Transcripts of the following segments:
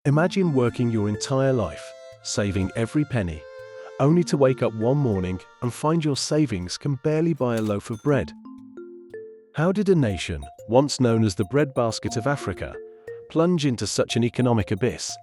Imagine working your entire life, saving every penny, only to wake up one morning and find your savings can barely buy a loaf of bread. How did a nation, once known as the breadbasket of Africa, plunge into such an economic abyss,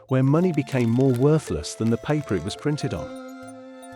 where money became more worthless than the paper it was printed on?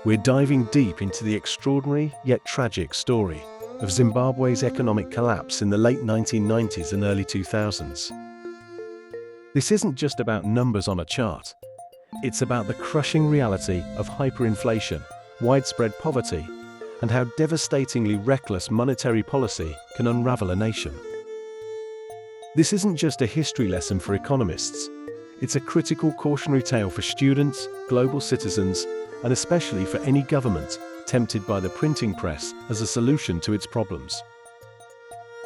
We're diving deep into the extraordinary yet tragic story of Zimbabwe's economic collapse in the late 1990s and early 2000s. This isn't just about numbers on a chart. It's about the crushing reality of hyperinflation, widespread poverty, and how devastatingly reckless monetary policy can unravel a nation. This isn't just a history lesson for economists. It's a critical cautionary tale for students, global citizens, and especially for any government tempted by the printing press as a solution to its problems.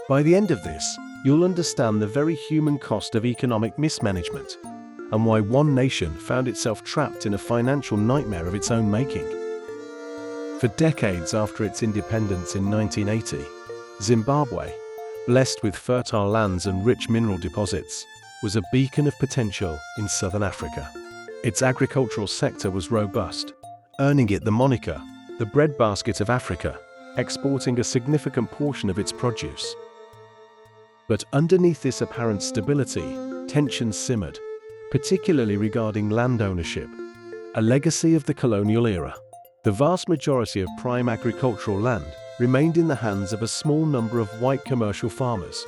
By the end of this, you'll understand the very human cost of economic mismanagement and why one nation found itself trapped in a financial nightmare of its own making. For decades after its independence in 1980, Zimbabwe, blessed with fertile lands and rich mineral deposits, was a beacon of potential in southern Africa. Its agricultural sector was robust, earning it the moniker, the breadbasket of Africa, exporting a significant portion of its produce. But underneath this apparent stability, tensions simmered, particularly regarding land ownership, a legacy of the colonial era. The vast majority of prime agricultural land remained in the hands of a small number of white commercial farmers,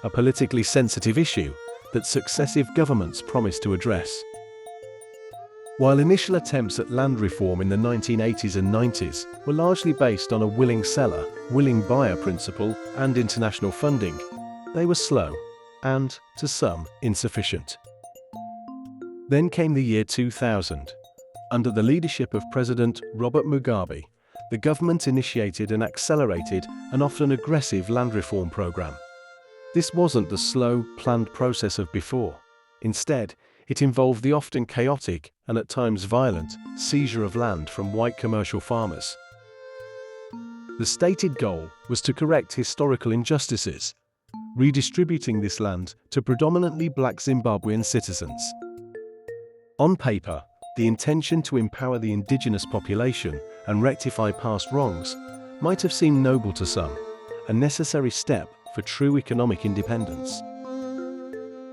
a politically sensitive issue that successive governments promised to address. While initial attempts at land reform in the 1980s and 90s were largely based on a willing seller, willing buyer principle and international funding, they were slow and, to some, insufficient. Then came the year 2000. Under the leadership of President Robert Mugabe, the government initiated an accelerated and often aggressive land reform program. This wasn't the slow, planned process of before. Instead, it involved the often chaotic and at times violent seizure of land from white commercial farmers. The stated goal was to correct historical injustices, redistributing this land to predominantly black Zimbabwean citizens. On paper, the intention to empower the indigenous population and rectify past wrongs might have seemed noble to some, a necessary step for true economic independence.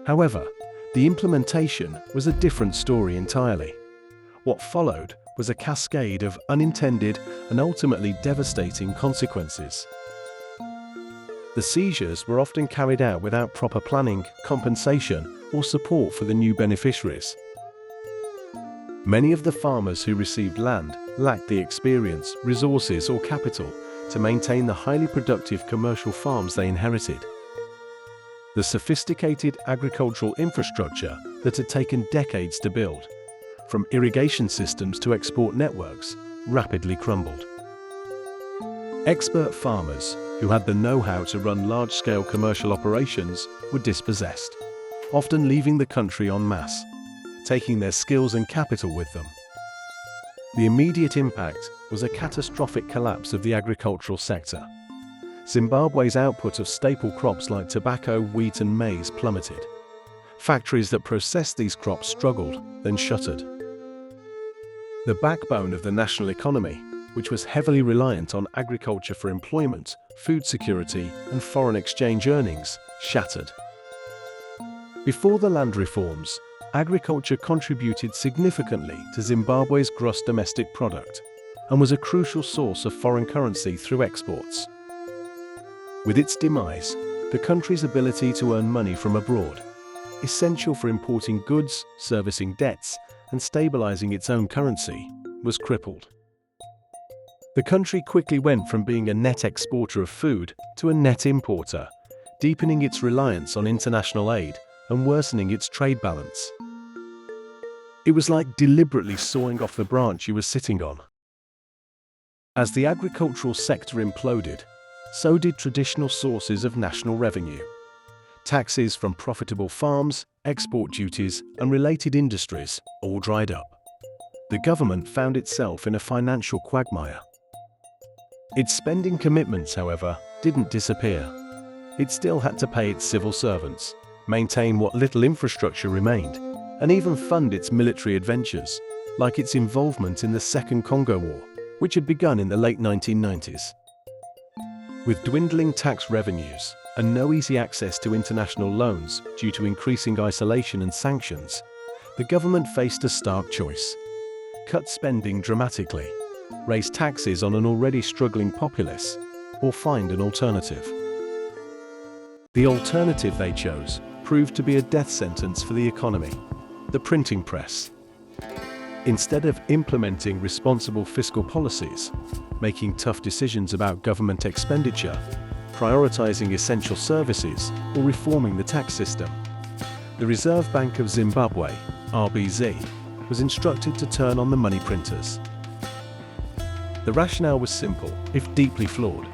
However, the implementation was a different story entirely. What followed was a cascade of unintended and ultimately devastating consequences. The seizures were often carried out without proper planning, compensation, or support for the new beneficiaries. Many of the farmers who received land lacked the experience, resources, or capital to maintain the highly productive commercial farms they inherited. The sophisticated agricultural infrastructure that had taken decades to build, from irrigation systems to export networks, rapidly crumbled. Expert farmers who had the know-how to run large-scale commercial operations were dispossessed, often leaving the country en masse, taking their skills and capital with them. The immediate impact was a catastrophic collapse of the agricultural sector. Zimbabwe's output of staple crops like tobacco, wheat, and maize plummeted. Factories that processed these crops struggled, then shuttered. The backbone of the national economy, which was heavily reliant on agriculture for employment, food security, and foreign exchange earnings, shattered. Before the land reforms, agriculture contributed significantly to Zimbabwe's gross domestic product and was a crucial source of foreign currency through exports. With its demise, the country's ability to earn money from abroad, essential for importing goods, servicing debts, and stabilizing its own currency, was crippled. The country quickly went from being a net exporter of food to a net importer, deepening its reliance on international aid and worsening its trade balance. It was like deliberately sawing off the branch you were sitting on. As the agricultural sector imploded, so did traditional sources of national revenue. Taxes from profitable farms, export duties, and related industries all dried up. The government found itself in a financial quagmire. Its spending commitments, however, didn't disappear. It still had to pay its civil servants, maintain what little infrastructure remained, and even fund its military adventures, like its involvement in the Second Congo War, which had begun in the late 1990s. With dwindling tax revenues and no easy access to international loans due to increasing isolation and sanctions, the government faced a stark choice: cut spending dramatically, raise taxes on an already struggling populace, or find an alternative. The alternative they chose proved to be a death sentence for the economy: the printing press. Instead of implementing responsible fiscal policies, making tough decisions about government expenditure, prioritizing essential services, or reforming the tax system, the Reserve Bank of Zimbabwe, RBZ, was instructed to turn on the money printers. The rationale was simple, if deeply flawed.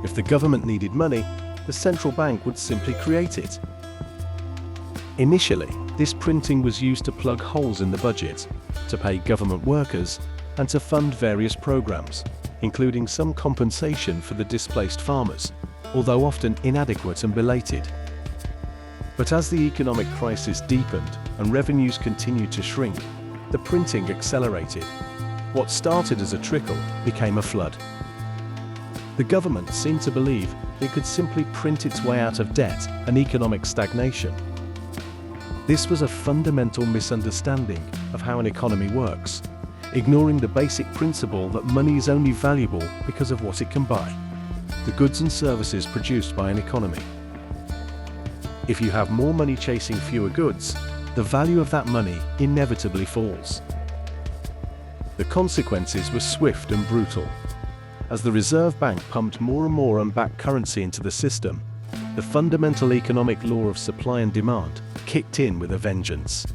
If the government needed money, the central bank would simply create it. Initially, this printing was used to plug holes in the budget, to pay government workers, and to fund various programs, including some compensation for the displaced farmers, although often inadequate and belated. But as the economic crisis deepened and revenues continued to shrink, the printing accelerated. What started as a trickle became a flood. The government seemed to believe it could simply print its way out of debt and economic stagnation. This was a fundamental misunderstanding of how an economy works, ignoring the basic principle that money is only valuable because of what it can buy, the goods and services produced by an economy. If you have more money chasing fewer goods, the value of that money inevitably falls. The consequences were swift and brutal. As the Reserve Bank pumped more and more unbacked currency into the system, the fundamental economic law of supply and demand kicked in with a vengeance.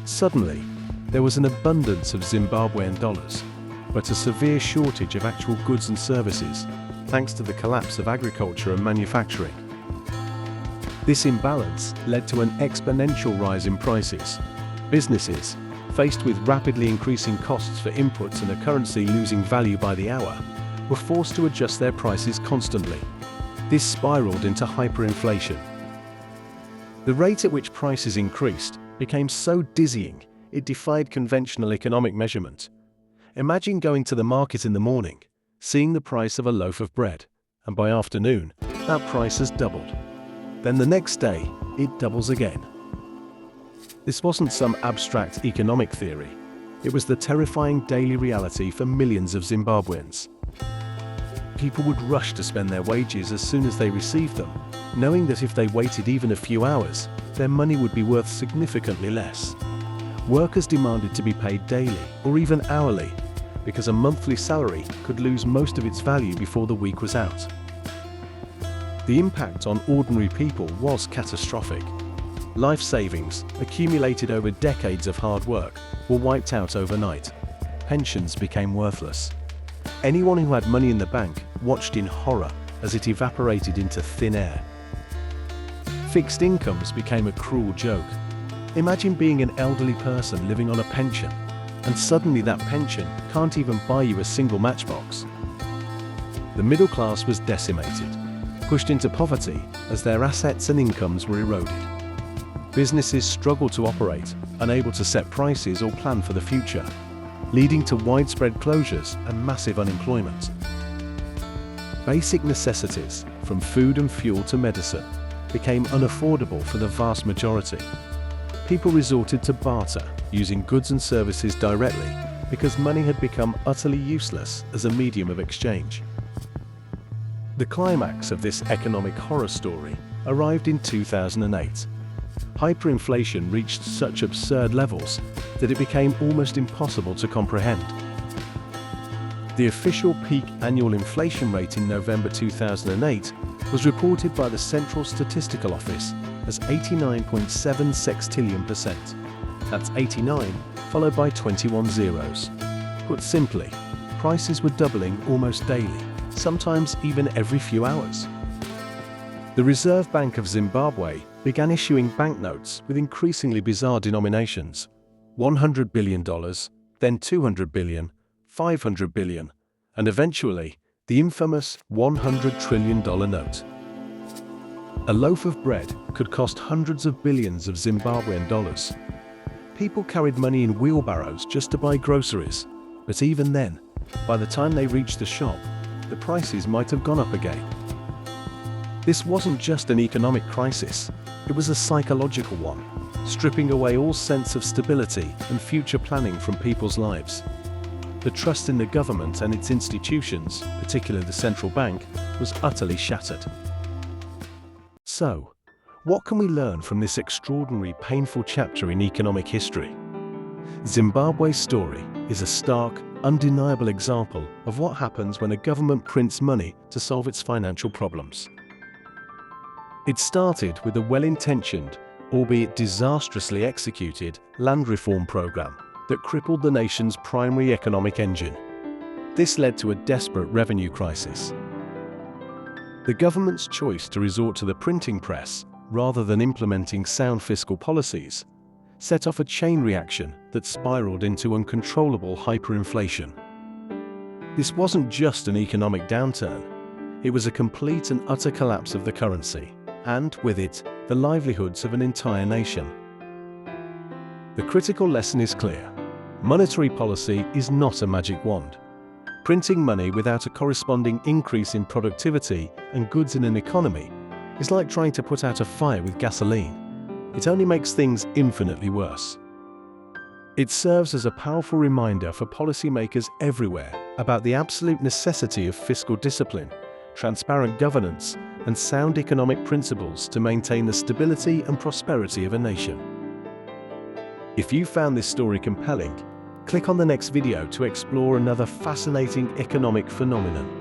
Suddenly, there was an abundance of Zimbabwean dollars, but a severe shortage of actual goods and services, thanks to the collapse of agriculture and manufacturing. This imbalance led to an exponential rise in prices. Businesses, faced with rapidly increasing costs for inputs and a currency losing value by the hour, were forced to adjust their prices constantly. This spiraled into hyperinflation. The rate at which prices increased became so dizzying it defied conventional economic measurement. Imagine going to the market in the morning, seeing the price of a loaf of bread, and by afternoon, that price has doubled. Then the next day, it doubles again. This wasn't some abstract economic theory. It was the terrifying daily reality for millions of Zimbabweans. People would rush to spend their wages as soon as they received them, knowing that if they waited even a few hours, their money would be worth significantly less. Workers demanded to be paid daily or even hourly, because a monthly salary could lose most of its value before the week was out. The impact on ordinary people was catastrophic. Life savings, accumulated over decades of hard work, were wiped out overnight. Pensions became worthless. Anyone who had money in the bank watched in horror as it evaporated into thin air. Fixed incomes became a cruel joke. Imagine being an elderly person living on a pension, and suddenly that pension can't even buy you a single matchbox. The middle class was decimated, pushed into poverty as their assets and incomes were eroded. Businesses struggled to operate, unable to set prices or plan for the future, leading to widespread closures and massive unemployment. Basic necessities, from food and fuel to medicine, became unaffordable for the vast majority. People resorted to barter, using goods and services directly, because money had become utterly useless as a medium of exchange. The climax of this economic horror story arrived in 2008. Hyperinflation reached such absurd levels that it became almost impossible to comprehend. The official peak annual inflation rate in November 2008 was reported by the Central Statistical Office as 89.7 sextillion%. That's 89 followed by 21 zeros. Put simply, prices were doubling almost daily, sometimes even every few hours. The Reserve Bank of Zimbabwe began issuing banknotes with increasingly bizarre denominations: $100 billion, then $200 billion, $500 billion, and eventually the infamous $100 trillion note. A loaf of bread could cost hundreds of billions of Zimbabwean dollars, People carried money in wheelbarrows just to buy groceries, but even then, by the time they reached the shop, the prices might have gone up again. This wasn't just an economic crisis, it was a psychological one, stripping away all sense of stability and future planning from people's lives. The trust in the government and its institutions, particularly the central bank, was utterly shattered. So, what can we learn from this extraordinary, painful chapter in economic history? Zimbabwe's story is a stark, undeniable example of what happens when a government prints money to solve its financial problems. It started with a well-intentioned, albeit disastrously executed, land reform program that crippled the nation's primary economic engine. This led to a desperate revenue crisis. The government's choice to resort to the printing press, rather than implementing sound fiscal policies, set off a chain reaction that spiraled into uncontrollable hyperinflation. This wasn't just an economic downturn, it was a complete and utter collapse of the currency, and, with it, the livelihoods of an entire nation. The critical lesson is clear. Monetary policy is not a magic wand. Printing money without a corresponding increase in productivity and goods in an economy is like trying to put out a fire with gasoline. It only makes things infinitely worse. It serves as a powerful reminder for policymakers everywhere about the absolute necessity of fiscal discipline, transparent governance, and sound economic principles to maintain the stability and prosperity of a nation. If you found this story compelling, click on the next video to explore another fascinating economic phenomenon.